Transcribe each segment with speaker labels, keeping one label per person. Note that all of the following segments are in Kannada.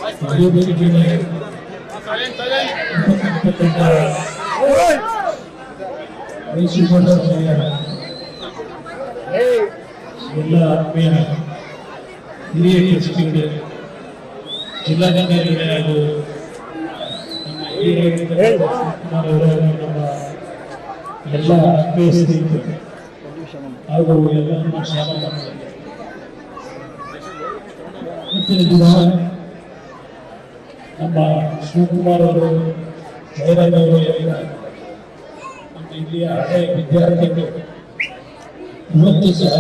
Speaker 1: ಎಲ್ಲ ಆತ್ಮೀಯ ಹಿರಿಯ ಟ್ರಸ್ಟಿಗಳು, ಜಿಲ್ಲಾಧಿಕಾರಿಗಳೇ ಹಾಗೂ ನಮ್ಮ ನಮ್ಮ ಎಲ್ಲ ಆತ್ಮೀಯ ಸ್ನೇಹಿತರು ಹಾಗೂ ಎಲ್ಲ ನಮ್ಮ ಶಾಲಾ ಇವತ್ತಿನ ದಿನ ನಮ್ಮ ಶಿವಕುಮಾರ್ ಅವರು, ಜಯರಾಜ್ ಅವರು ಎಲ್ಲ ನಮ್ಮ ಇಲ್ಲಿಯ ಹಳೆಯ ವಿದ್ಯಾರ್ಥಿಗಳು ಇವತ್ತು ಸಹ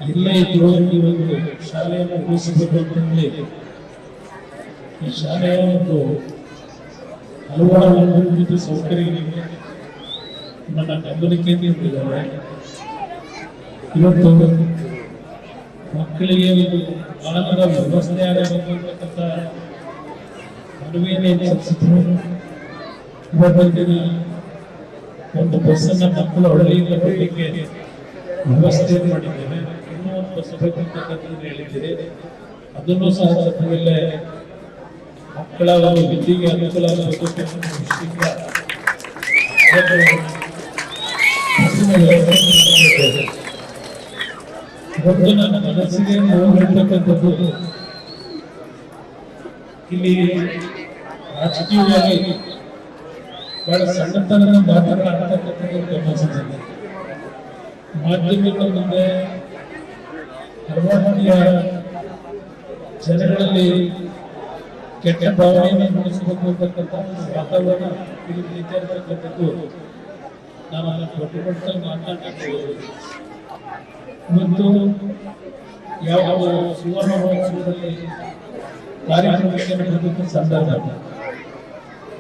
Speaker 1: ಎಲ್ಲೇ ಇದ್ರು ಈ ಒಂದು ಶಾಲೆಯನ್ನು ಉಳಿಸಬೇಕು ಅಂತಂದ್ರೆ ಈ ಶಾಲೆಯ ಒಂದು ಹಲವಾರು ಅಭಿವೃದ್ಧಿ ಸೌಕರ್ಯಗಳಿಗೆ ನನ್ನ ಗಮನಕ್ಕೆ ನೀಡಿದ್ದಾರೆ. ಇವತ್ತು ಮಕ್ಕಳಿಗೆ ಒಂದು ವಾಹನದ ವ್ಯವಸ್ಥೆ ಆಗಬೇಕಂತ ಮನವಿಯನ್ನು ಸಲ್ಲಿಸಿದ್ರು. ಇವತ್ತಿನ ಒಂದು ಬಸ್ಸನ್ನು ಮಕ್ಕಳು ಹಳ್ಳಿಯಿಂದ ಬರಲಿಕ್ಕೆ ವ್ಯವಸ್ಥೆ ಮಾಡಿದ್ದೇವೆ. ಇನ್ನೂ ಒಂದು ಬಸ್ ಬೇಕಂತಕ್ಕಂಥದ್ದು ಹೇಳಿದ್ದೀರಿ. ಅದನ್ನು ಸಹ ಸದ್ಯದಲ್ಲೇ ಮಕ್ಕಳ ಒಂದು ವಿದ್ಯೆಗೆ ಅನುಕೂಲ ಆಗಬೇಕು ಇವತ್ತು ನನ್ನ ಮನಸ್ಸಿಗೆ ನೋವಿರ್ತಕ್ಕಂಥದ್ದು ಇಲ್ಲಿ ರಾಜಕೀಯವಾಗಿ ಬಹಳ ಸಣ್ಣತನದ ಮಾತನಾಡ್ತಕ್ಕಂಥದ್ದು ಗಮನಿಸಿದ್ದೇನೆ. ಮಾಧ್ಯಮಗಳ ಮುಂದೆ ಹಲವಾರು ಜನಗಳಲ್ಲಿ ಕೆಟ್ಟ ಭಾವನೆಯನ್ನು ಮೂಡಿಸಬೇಕು ಅಂತಕ್ಕಂಥ ವಾತಾವರಣ ಇಲ್ಲಿ ಇರ್ತಕ್ಕಂಥದ್ದು ನಾನು ಅದನ್ನು ಪ್ರತಿಭಟನೆ ಮಾತನಾಡ್ತಿದ್ದೇವೆ. ಇವತ್ತು ಯಾವ ಸುವರ್ಣ ಮಹೋತ್ಸವದಲ್ಲಿ ಕಾರ್ಯಕ್ರಮಕ್ಕೆ ಬರಬೇಕು ಸಂದರ್ಭ,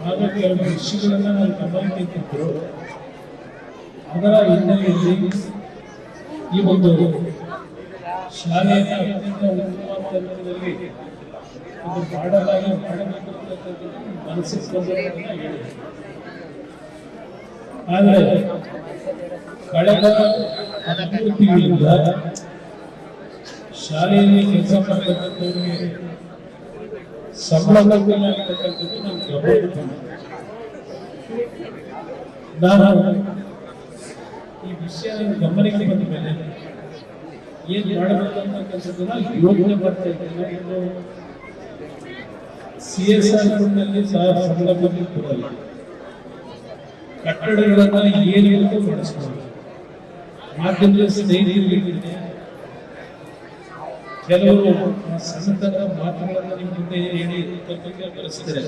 Speaker 1: ಹಾಗಾಗಿ ಕೆಲವು ವಿಷಯಗಳನ್ನ ನಾವು ಗಮನಕ್ಕೆ ಇಟ್ಟಿದ್ರು. ಅದರ ಹಿನ್ನೆಲೆಯಲ್ಲಿ ಈ ಒಂದು ಶಾಲೆಯನ್ನು ಅತ್ಯಂತ ಉತ್ತಮ ತರದಲ್ಲಿ ಇದು ಮಾಡಬೇಕು ಮನಸ್ಸಿಗೆ ಬಂದದ್ದನ್ನ ಹೇಳಿದೆ. ಆದರೆ ಕಳೆದ 10 ತಿಂಗಳಿಂದ ಶಾಲೆಯಲ್ಲಿ ಕೆಲಸ ಮಾಡತಕ್ಕಂಥವರಿಗೆ ಸಂಬಳ ಆಗತಕ್ಕಂಥದ್ದು ನಾವು ಗಮನಿಸ್ತೀವಿ. ನಾನು ಈ ವಿಷಯ ಗಮನಕ್ಕೆ ಬಂದ ಮೇಲೆ ಏನ್ ಮಾಡಬೇಕು ಅಂತಕ್ಕಂಥದ್ದನ್ನ ಯೋಚನೆ ಮಾಡ್ತಾ ಇದ್ದೇನೆ. ಇದು CSR ಫಂಡ್ನಲ್ಲಿ ಸಹ ಸಂಬಳ ಕೊಡಲ್ಲ, ಕಟ್ಟಡಗಳನ್ನ ಏನು ನಡೆಸಬಹುದು. ಮಾಧ್ಯಮದ ಸ್ನೇಹಿತರಿಗೆ ಕೆಲವರು ಸಣ್ಣತನ ಮಾತುಗಳನ್ನು ನಿಮ್ಮ ಮುಂದೆ ಹೇಳಿ ಬಳಸಿದರೆ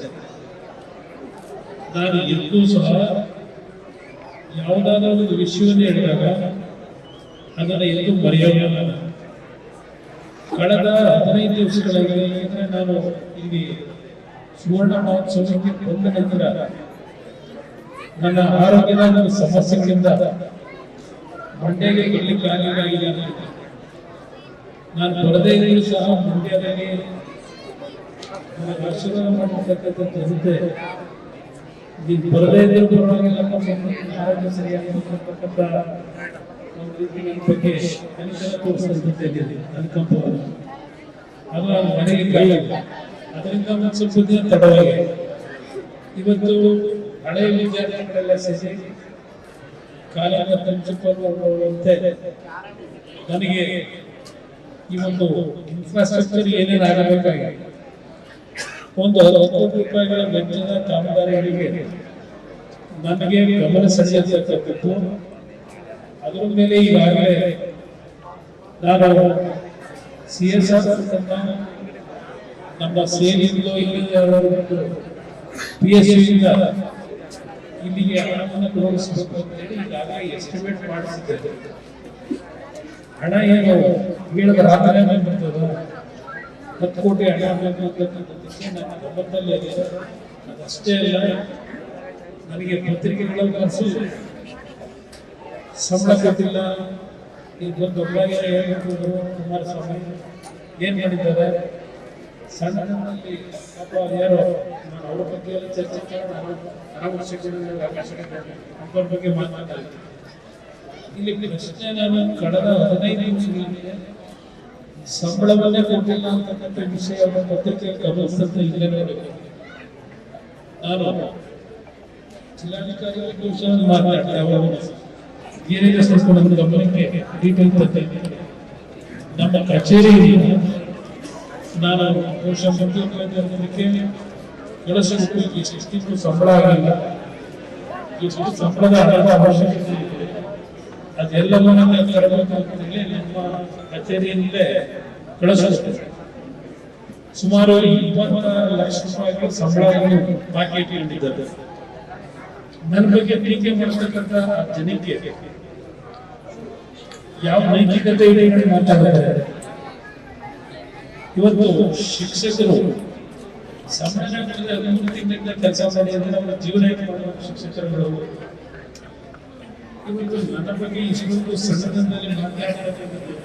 Speaker 1: ನಾನು ಎಂದೂ ಸಹ ಯಾವುದಾದ್ರೂ ಒಂದು ವಿಷಯವನ್ನು ಹೇಳಿದಾಗ ಅದನ್ನು ಎಂದು ಮರೆಯೋಲ್ಲ. ಕಳೆದ 15 ದಿವಸಗಳಲ್ಲಿ ನಾನು ಇಲ್ಲಿ ಸುವರ್ಣ ಮಹೋತ್ಸವಕ್ಕೆ ಬಂದ ನಂತರ ನನ್ನ ಆರೋಗ್ಯದ ಸಮಸ್ಯೆಗಳಿಂದ ಮಂಡ್ಯಗೆ ಬರ್ಲಿಕ್ಕೆ ಆಗಲಿಲ್ಲ. ನಾನು ಬರದೇ ಇದ್ದರೂ ಸಹ ಮಂಡ್ಯದಲ್ಲಿ ಆಶೀರ್ವಾದ ಮಾಡತಕ್ಕಂಥ ಜೊತೆ ನೀವು ಬರದೇ ಇದ್ದರೂ ಆರೋಗ್ಯ ಸರಿಯಾಗಿರ್ತಕ್ಕಂಥ ಬಗ್ಗೆ ತೋರಿಸಿದ್ದೇನೆ ಅನುಕಂಪ. ಅದು ಮನೆಗೆ ಕಾಯಿಲ್ಲ, ಅದರಿಂದ ಒಂದು ಸ್ವಲ್ಪ ದಿನ ತಡವಾಗಿ ಇವತ್ತು ಹಳೆಯ ವಿದ್ಯಾರ್ಥಿಗಳೆಲ್ಲ ಸೇರಿ ಕಾಲದ ಪ್ರಿನ್ಸಿಪಲ್ತೆ ನನಗೆ ಈ ಒಂದು ಇನ್ಫ್ರಾಸ್ಟ್ರಕ್ಚರ್ ಏನೇನು ಆಗಬೇಕಾಗಿದೆ, ಒಂದು 10 ಕೋಟಿ ರೂಪಾಯಿಗಳ ವೆಚ್ಚದ ಕಾಮಗಾರಿಗಳಿಗೆ ನನಗೆ ಗಮನ ಸೆಳೆಯತಕ್ಕದ್ದು. ಅದರ ಮೇಲೆ ಈಗಾಗಲೇ ನಾನು CSR ನಮ್ಮ ಸೇನೆಯಿಂದಲೋ PSU ಇಲ್ಲಿಗೆ ಹಣವನ್ನು ತೊಡಗಿಸಬೇಕು ಅಂತ ಹೇಳಿ ಈಗಾಗಲೇ ಎಸ್ಟಿಮೇಟ್ ಮಾಡಿಸಿದ್ದೇವೆ. ಹಣ ಏನು ಹೇಳಿದ ರಾತ್ರಿ ಬರ್ತದೆ, 10 ಕೋಟಿ ಹಣ ಅಂತಕ್ಕಂಥದ್ದಕ್ಕೆ ನನ್ನ ಗಮನದಲ್ಲಿ ಅದಷ್ಟೇ ಅಲ್ಲ, ನನಗೆ ಪತ್ರಿಕೆಗಳಲ್ಲಿ ಕಳಿಸಿ ಸಂಬಳ ಕೊಟ್ಟಿಲ್ಲ, ಈಗ ದೊಡ್ಡದಾಗಿ ಹೇಳ್ಬೇಕು ಕುಮಾರಸ್ವಾಮಿ ಏನ್ ಮಾಡಿದ್ದಾರೆ. ಸಣ್ಣದಲ್ಲಿ ಯಾರೋ ನಾನು ಅವ್ರ ಬಗ್ಗೆ ಎಲ್ಲ ಚರ್ಚೆ ಅವ್ರ ಬಗ್ಗೆ ಮಾತನಾಡಿದೆ. ಇಲ್ಲಿ ಪ್ರಶ್ನೆ ನಾನು ಕಳೆದ 15 ದಿವಸಗಳಲ್ಲಿ ಸಂಬಳವನ್ನೇ ಕೊಟ್ಟಿಲ್ಲ ಅಂತಕ್ಕಂಥ ವಿಷಯವನ್ನು ಪತ್ರಿಕೆ ಗಮನಿಸಿದಂತ ಇಲ್ಲೇ ನಾನು ಜಿಲ್ಲಾಧಿಕಾರಿ ಮಾತನಾಡ್ತಾ ಏನಿದೆ ಸ್ವಲ್ಪ ನಮ್ಮ ಗಮನಕ್ಕೆ ಡೀಟೇಲ್ ತರ್ತೇನೆ. ನಮ್ಮ ಕಚೇರಿಯಿಂದ ನಾನು ಬಹುಶಃ ಮುಖ್ಯಮಂತ್ರಿ ಕೆಲಸಕ್ಕೆ ಎಷ್ಟು ಸಂಬಳ ಆಗಿಲ್ಲ, ಎಷ್ಟು ಸಂಬಳದ ಹಣದ ಅವಶ್ಯಕತೆ ಇದೆ, ಅದೆಲ್ಲವನ್ನ ತರಬೇಕು ಅಂತ ಹೇಳಿ ನಮ್ಮ ಕಚೇರಿಯಿಂದಲೇ ಕಳಿಸಬೇಕು. ಸುಮಾರು 20 ಲಕ್ಷ ರೂಪಾಯಿ ಸಂಬಳವನ್ನು ಬಾಕಿ ಇಟ್ಟಿದ್ದಾರೆ. ನನ್ನ ಬಗ್ಗೆ ಟೀಕೆ ಮಾಡತಕ್ಕಂತ ಜನಕ್ಕೆ ಯಾವ ನೈತಿಕತೆ ಇದೆ ಅಂತ ಮಾತಾಡ್ತಾರೆ. ಇವತ್ತು ಶಿಕ್ಷಕರು ಸಮಾಜದಲ್ಲಿ 3 ತಿಂಗಳಿಂದ ಕೆಲಸ ಮಾಡಿ ಅಂದ್ರೆ ಅವರ ಜೀವನ ಮಾಡುವ ಶಿಕ್ಷಕರುಗಳು ಇವತ್ತು ನನ್ನ ಬಗ್ಗೆ ಇಷ್ಟೊಂದು ಸದನದಲ್ಲಿ ಮಾತನಾಡಬೇಕಾದ್ರೆ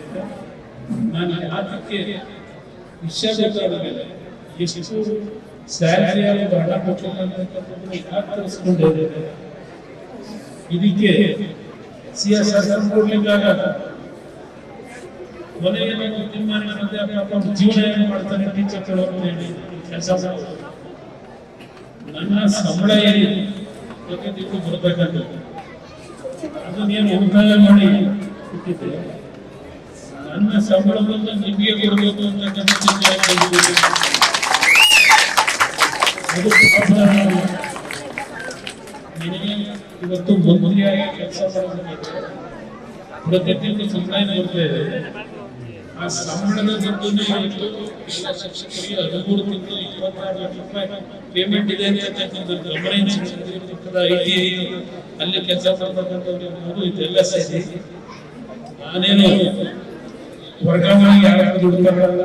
Speaker 1: ನಾನು ಯಾಕೆ ವಿಷಯ ಗೊತ್ತಾದ ಮೇಲೆ ಎಷ್ಟು ಸ್ಯಾಲರಿ ಹಣ ಕೊಟ್ಟಿಲ್ಲ ಯಾಕೆ ತರಿಸ್ಕೊಂಡಿದ್ದೇನೆ. ಇದಕ್ಕೆ CSR ಕೊಡ್ಲಿಕ್ಕಾಗ ಕೊನೆಯ ತೀರ್ಮಾನ ಜೀವನ ಏನು ಮಾಡ್ತಾನೆ ಟೀಚರ್ಗಳು ಅಂತ ಹೇಳಿ ಕೆಲಸ ಮಾಡೋದು. ನನ್ನ ಸಂಬಳ ಏನಿದೆ ಪ್ರತಿದಿನ ಬರಬೇಕಂತ ಅದನ್ನೇನು ಉಳಿತಾಯ ಮಾಡಿ ಕೊಟ್ಟಿದ್ದೆ. ನನ್ನ ಸಂಬಳವನ್ನು ನಿಮಗೆ ಕೊಡಬೇಕು ನಿನಗೆ ಇವತ್ತು ಮಂತ್ರಿಯಾಗಿ ಕೆಲಸ ಮಾಡೋದಕ್ಕೆ ಪ್ರತಿದಿನ ಸಂಬಳ ಬರ್ತಾ ಇದೆ. ಆ ಸಂಬಳದ ದುಡ್ಡನ್ನು ಇವತ್ತು ಎಲ್ಲ ಶಿಕ್ಷಕರಿಗೆ 13 ತಿಂಗಳು 26 ಲಕ್ಷ ರೂಪಾಯಿ ಪೇಮೆಂಟ್ ಇದೆ ಅಂತ ಗಮನ ITI ಅಲ್ಲಿ ಕೆಲಸ ಮಾಡತಕ್ಕಂಥವ್ರು ಇದೆಲ್ಲ ಸೇರಿ ನಾನೇನು ವರ್ಗಾವಣೆ ಯಾರು ದುಡ್ಡು ತಗೊಳ್ಳಲ್ಲ,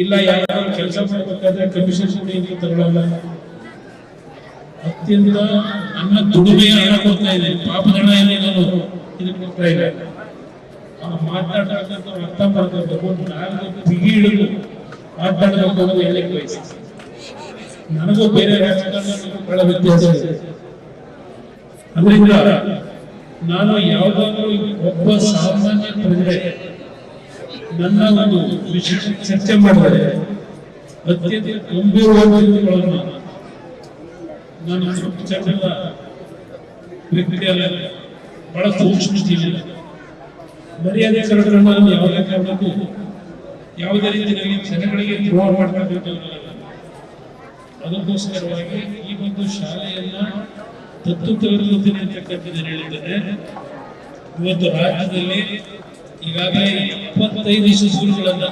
Speaker 1: ಇಲ್ಲ ಯಾರು ಕೆಲಸ ಮಾಡಬೇಕಾದ್ರೆ ಕಮಿಷನ್ ತಗೊಳ್ಳಲ್ಲ. ಅತ್ಯಂತ ನನ್ನ ದುಡಿಮೆಯ ಹಣ ಕೊಡ್ತಾ ಇದೆ, ಪಾಪದ ಹಣ ನಾನು ಇದಕ್ಕೆ ಕೊಡ್ತಾ ಇಲ್ಲ. ಮಾತಾಡತಕ್ಕಂಥ ಅರ್ಥ ಮಾಡ್ಕೋಬೇಕು, ನಾನು ಬಿಗಿ ಹಿಡಿದು ಮಾತಾಡಬೇಕು ಅನ್ನೋದು ಹೇಳಿಕೆ ಬಯಸ್ತೀನಿ. ನನಗೂ ಬೇರೆ ರಾಜಕಾರಣಕ್ಕೂ ಬಹಳ ವ್ಯತ್ಯಾಸ ಇದೆ. ಅದರಿಂದ ನಾನು ಯಾವುದಾದ್ರೂ ಒಬ್ಬ ಸಾಮಾನ್ಯ ಪ್ರಜೆ ನನ್ನ ಒಂದು ವಿಷಯ ಚರ್ಚೆ ಮಾಡಿದರೆ ಅತ್ಯಂತ ಗಂಭೀರವಾದ ನಾನು ಚರ್ಚೆಯ ವ್ಯಕ್ತಿಯಲ್ಲ, ಬಹಳ ಸೂಕ್ಷ್ಮ ಜೀವಿ. ಮರ್ಯಾದೆ ಕರಡನ್ನು ನಾನು ಯಾವುದೇ ಕಾರಣಕ್ಕೂ ಯಾವುದೇ ರೀತಿಯಲ್ಲಿ ಜನಗಳಿಗೆ ದ್ರೋಹ ಮಾಡಬೇಕಾಗಿಲ್ಲ. ಅದಕ್ಕೋಸ್ಕರವಾಗಿ ಈ ಒಂದು ಶಾಲೆಯನ್ನ ದತ್ತು ತೆಗೆದುಕೊಳ್ತೀನಿ ಅಂತಕ್ಕಂಥದ್ದು ಹೇಳಿದ್ದೇನೆ. ಇವತ್ತು ರಾಜ್ಯದಲ್ಲಿ ಈಗಾಗಲೇ 25 ಸ್ಕೂಲ್ಗಳನ್ನ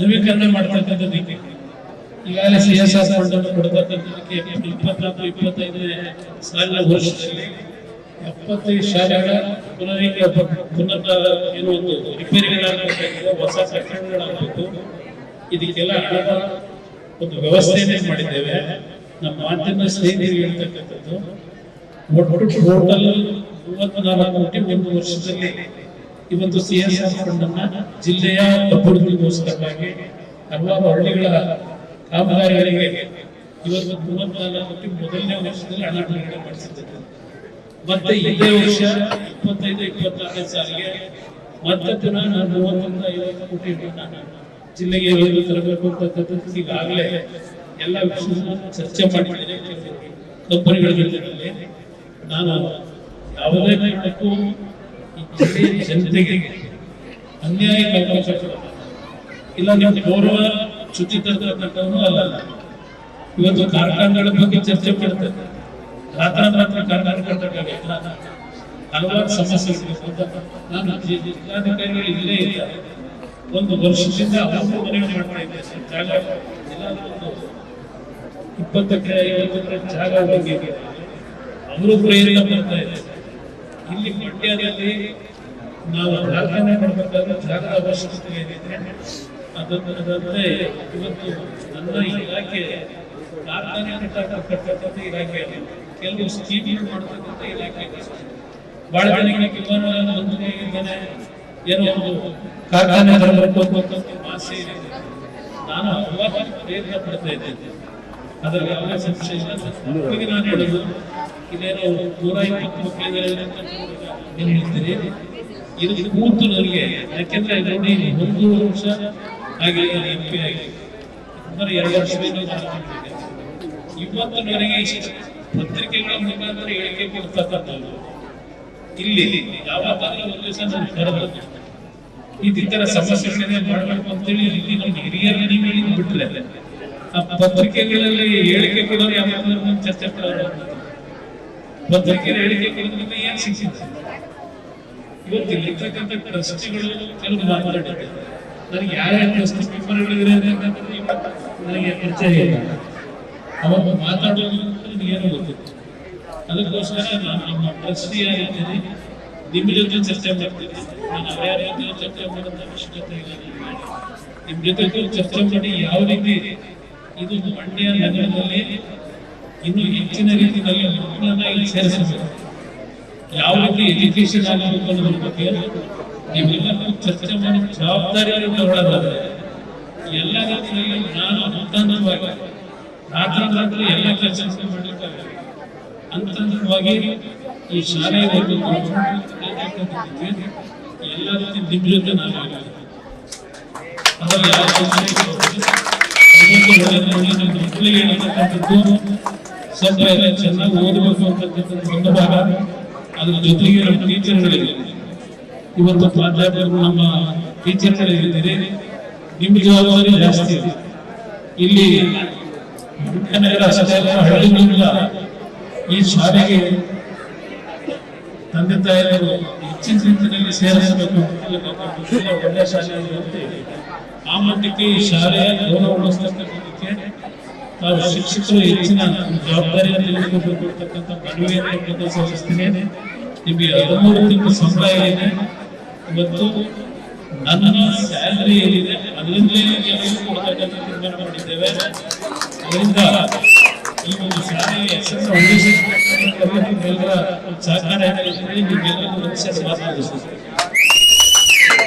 Speaker 1: ನವೀಕರಣ ಮಾಡತಕ್ಕಂಥದ್ದಕ್ಕೆ ಈಗಾಗಲೇ CSR ಫಂಡ್ ಅನ್ನು ಕೊಡತಕ್ಕಂಥದ್ದಕ್ಕೆ 24-25ನೇ ಸಾಲಿನ ವರ್ಷದಲ್ಲಿ 75 ಶಾಲೆಗಳ ಏನು ಒಂದು ರಿಪೇರಿಗಳಾಗಬೇಕಾಗಿದೆ, ಹೊಸ ಕಟ್ಟಡಗಳಾಗಬೇಕು. ಇದಕ್ಕೆಲ್ಲ ಹಣದ ಒಂದು ವ್ಯವಸ್ಥೆಯನ್ನೇ ಮಾಡಿದ್ದೇವೆ. ನಮ್ಮ ಮಾಧ್ಯಮ ಸ್ನೇಹಿತರು ಹೇಳ್ತಕ್ಕಂಥದ್ದು ಒಟ್ಟು ಟೋಟಲ್ 34 ಕೋಟಿ ಒಂದು ವರ್ಷದಲ್ಲಿ ಇವತ್ತು CSR ಫಂಡ್ ಅನ್ನ ಜಿಲ್ಲೆಯ ಅಭಿವೃದ್ಧಿಗೋಸ್ಕರವಾಗಿ ಹಲವಾರು ಹಳ್ಳಿಗಳ ಕಾಮಗಾರಿಗಳಿಗೆ ಇವತ್ತು 34 ಕೋಟಿ ಮೊದಲನೇ ವರ್ಷದಲ್ಲಿ ಹಣ ಬಿಡುಗಡೆ ಮಾಡಿಸಿದ್ದೇವೆ. ಮತ್ತೆ ಇದೇ ವರ್ಷ 25-26 ಸಾಲಿಗೆ ಮತ್ತೆ ಪುನಃ 30-50 ಕೋಟಿ ಜಿಲ್ಲೆಗೆ ತರಬೇಕು ಅಂತಕ್ಕಂಥದ್ದು ಈಗಾಗಲೇ ಎಲ್ಲ ವಿಷಯವನ್ನು ಚರ್ಚೆ ಮಾಡಿದ್ದೇನೆ ಕಂಪನಿಗಳ ಜೊತೆಯಲ್ಲಿ. ನಾನು ಯಾವುದೇ ಕಾರಣಕ್ಕೂ ಈ ಜನತೆಗೆ ಅನ್ಯಾಯ ಅವಕಾಶ ಇಲ್ಲ, ನಿಮ್ಮ ಗೌರವ ಚ್ಯುತಿ ತರ್ತಕ್ಕಂಥವನು ಅಲ್ಲ. ಇವತ್ತು ಕಾರ್ಖಾನೆಗಳ ಬಗ್ಗೆ ಚರ್ಚೆ ಮಾಡ್ತಾರೆ, ರಾತ್ರಾಂತರ ಕಾರ್ಖಾನೆ ಕಟ್ಟಕ್ಕಾಗಲ್ಲ, ಹಲವಾರು ಸಮಸ್ಯೆಗಳು. ನಾನು ಜಿಲ್ಲಾಧಿಕಾರಿಗಳು ಇಲ್ಲೇ ಇಲ್ಲ, ಒಂದು ವರ್ಷದಿಂದ ಅವರು ಮನವಿ ಮಾಡ್ತಾ ಇದ್ದೇನೆ. ಜಾಗ 20 ಎಕರೆ 50 ಎಕರೆ ಜಾಗ ಬಗ್ಗೆ ಅವರು ಪ್ರೇರಣೆ ಮಾಡ್ತಾ ಇದ್ದಾರೆ. ಇಲ್ಲಿ ಮಂಡ್ಯದಲ್ಲಿ ನಾವು ಕಾರ್ಖಾನೆ ಮಾಡಬೇಕಾದ್ರೆ ಜಾಗದ ಅವಶ್ಯಕತೆ ಏನಿದೆ ಅದರಂತೆ ಇವತ್ತು ನನ್ನ ಇಲಾಖೆ ಕಾರ್ಖಾನೆ ಕಟ್ಟತಕ್ಕಂಥ ಇಲಾಖೆ ಕೆಲವು ಸ್ಕೀಮ್ಗಳು ಮಾಡತಕ್ಕಂಥ ಇಲಾಖೆ. ಬಹಳ ಜನಕ್ಕೆ ಮಂತ್ರಿಯಾಗಿದ್ದಾನೆ, ಏನೋ ಒಂದು ಕಾರ್ಖಾನೆ ತರಬೇಕು ಅಂತ ಆಸೆ ಇದೆ. ನಾನು ಹಲವಾರು ಪ್ರಯತ್ನ ಪಡ್ತಾ ಇದ್ದೇನೆ, ಅದರಲ್ಲಿ ಯಾವುದೇ ಸಂಶಯ ಇಲ್ಲ. ನಾನು ಹೇಳೋದು ಇಲ್ಲೇನೋ 120 ಮಕ್ಕಳಿದ್ದಾರೆ ಏನ್ ಹೇಳ್ತೀರಿ, ಇದು ಕೂತು ನನಗೆ, ಯಾಕೆಂದ್ರೆ ನೋಡಿ 1 ವರ್ಷ ಹಾಗೆ MP ಆಗಿ 2 ವರ್ಷದಿಂದ ಇವತ್ತಿನವರೆಗೆ ಇಷ್ಟು ಪತ್ರಿಕೆಗಳ ಮುಖಾಂತರ ಹೇಳಿಕೆ ಕೊಡ್ತಕ್ಕಂಥದ್ದು ಇಲ್ಲಿ ಯಾವತ್ತಾದ್ರೂ ಒಂದು ದಿವಸ ನಾನು ಕರೆದ ಈ ತರ ಸಮಸ್ಯೆಗಳನ್ನೇ ಮಾಡಬೇಕು ಅಂತೇಳಿ ಇಲ್ಲಿ ನಮ್ಮ ಹಿರಿಯರ ನೀವು ಬಿಟ್ರೆ ಆ ಪತ್ರಿಕೆಗಳಲ್ಲಿ ಹೇಳಿಕೆ ಕೊಡೋರು ಯಾವಾಗಲೂ ಚರ್ಚೆ ಮಾಡೋರು ಪತ್ರಿಕೆಯಲ್ಲಿ ಹೇಳಿಕೆ ಕೊಡೋದ್ರಿಂದ ಏನ್ ಸಿಕ್ಕಿದೆ? ಇವತ್ತು ಇರ್ತಕ್ಕಂಥ ಟ್ರಸ್ಟಿಗಳು ಕೆಲವು ಮಾತಾಡಿದ್ದಾರೆ. ನನಗೆ ಯಾರ್ಯಾರು ಟ್ರಸ್ಟಿ ಮೆಂಬರ್ಗಳಿದ್ರೆ ನನಗೆ ಪರಿಚಯ ಇಲ್ಲ. ಅವಾಗ ಮಾತಾಡೋದು ಏನು ಗೊತ್ತಿತ್ತು. ಅದಕ್ಕೋಸ್ಕರ ನಾನು ನಿಮ್ಮ ಟ್ರಸ್ಟಿ ಆಗಿದ್ದೀನಿ, ನಿಮ್ಮ ಜೊತೆ ಚರ್ಚೆ ಮಾಡ್ತೀನಿ. ನಾನು ಯಾರ್ಯಾರ ಜೊತೆ ಚರ್ಚೆ ಮಾಡೋದು ಅವಶ್ಯಕತೆ ಇಲ್ಲ. ನಿಮ್ಮ ಜೊತೆ ಚರ್ಚೆ ಮಾಡಿ ಯಾವ ರೀತಿ ಇದು ಮಂಡ್ಯ ನಗರದಲ್ಲಿ ಇನ್ನು ಹೆಚ್ಚಿನ ರೀತಿಯಲ್ಲಿ ಮಕ್ಕಳನ್ನ ಇಲ್ಲಿ ಸೇರಿಸಬೇಕು, ಯಾವ ರೀತಿ ಎಜುಕೇಶನ್ ಆಗಬೇಕು ಅನ್ನೋದ್ರ ಬಗ್ಗೆ ನೀವೆಲ್ಲರೂ ಚರ್ಚೆ ಮಾಡಿ ಜವಾಬ್ದಾರಿಯನ್ನು ತಗೊಳ್ಳೋದಾದ್ರೆ ಎಲ್ಲ ರೀತಿಯಲ್ಲಿ ನಾನು ಹಂತವಾಗಿ ರಾತ್ರಿ ಎಲ್ಲ ಕೆಲಸ ಮಾಡಲಿಕ್ಕಾಗಲ್ಲ. ಹಂತವಾಗಿ ಈ ಶಾಲೆಯ ಎಲ್ಲ ರೀತಿ ನಿಮ್ಮ ಜೊತೆ ನಾನು ಅದರಲ್ಲಿ ಮಕ್ಕಳಿಗೆ ಹೇಳ್ತಕ್ಕಂಥದ್ದು ಸ್ವಲ್ಪ ಚೆನ್ನಾಗಿ ಓದಬೇಕು ಅಂತಕ್ಕಂಥದ್ದು ಒಂದು ಭಾಗ. ಅದ್ರ ಜೊತೆಗೆ ನಮ್ಮ ಟೀಚರ್ಗಳಿದೆ, ಇವತ್ತು ಪ್ರಾಧ್ಯಾಪಕರು ನಮ್ಮ ಟೀಚರ್ಗಳಿದ್ದೀರಿ, ನಿಮ್ಮ ಜವಾಬ್ದಾರಿ ಜಾಸ್ತಿ ಇದೆ. ಇಲ್ಲಿ ನಗರ ಅಷ್ಟೇ ಹಳ್ಳಿಗಳಿಂದ ಈ ಶಾಲೆಗೆ ತಂದೆ ತಾಯಿಯರು ಹೆಚ್ಚಿನ ರೀತಿಯಲ್ಲಿ ಸೇರಿಸಬೇಕು, ಒಳ್ಳೆಯ ಶಾಲೆ ಆ ಮಟ್ಟಕ್ಕೆ ಈ ಶಾಲೆಯ ಗೌರವ ಉಳಿಸ್ತಕ್ಕಂಥದ್ದಕ್ಕೆ ತಾವು ಶಿಕ್ಷಕರು ಹೆಚ್ಚಿನ ಜವಾಬ್ದಾರಿಯನ್ನು ತೆಗೆದುಕೊಳ್ಬೇಕು ಅಂತಕ್ಕಂಥ ಮನವಿಯನ್ನು ಸಲ್ಲಿಸ್ತೀನಿ. ನಿಮಗೆ 13 ತಿಂಗಳ ಸಂಬಳ ಏನಿದೆ ಮತ್ತು ನನ್ನ ಸ್ಯಾಲರಿ ಏನಿದೆ ಅದರಿಂದಲೇ ಎಲ್ಲರಿಗೂ ಕೊಡ್ತಕ್ಕಂಥ ತೀರ್ಮಾನ ಮಾಡಿದ್ದೇವೆ. ಅದರಿಂದ ಈ ಒಂದು ಶಾಲೆಯ ಸಹಕಾರ ನಿಮ್ಮೆಲ್ಲರೂ ಮಾತನಾಡಿಸ್ತೀವಿ.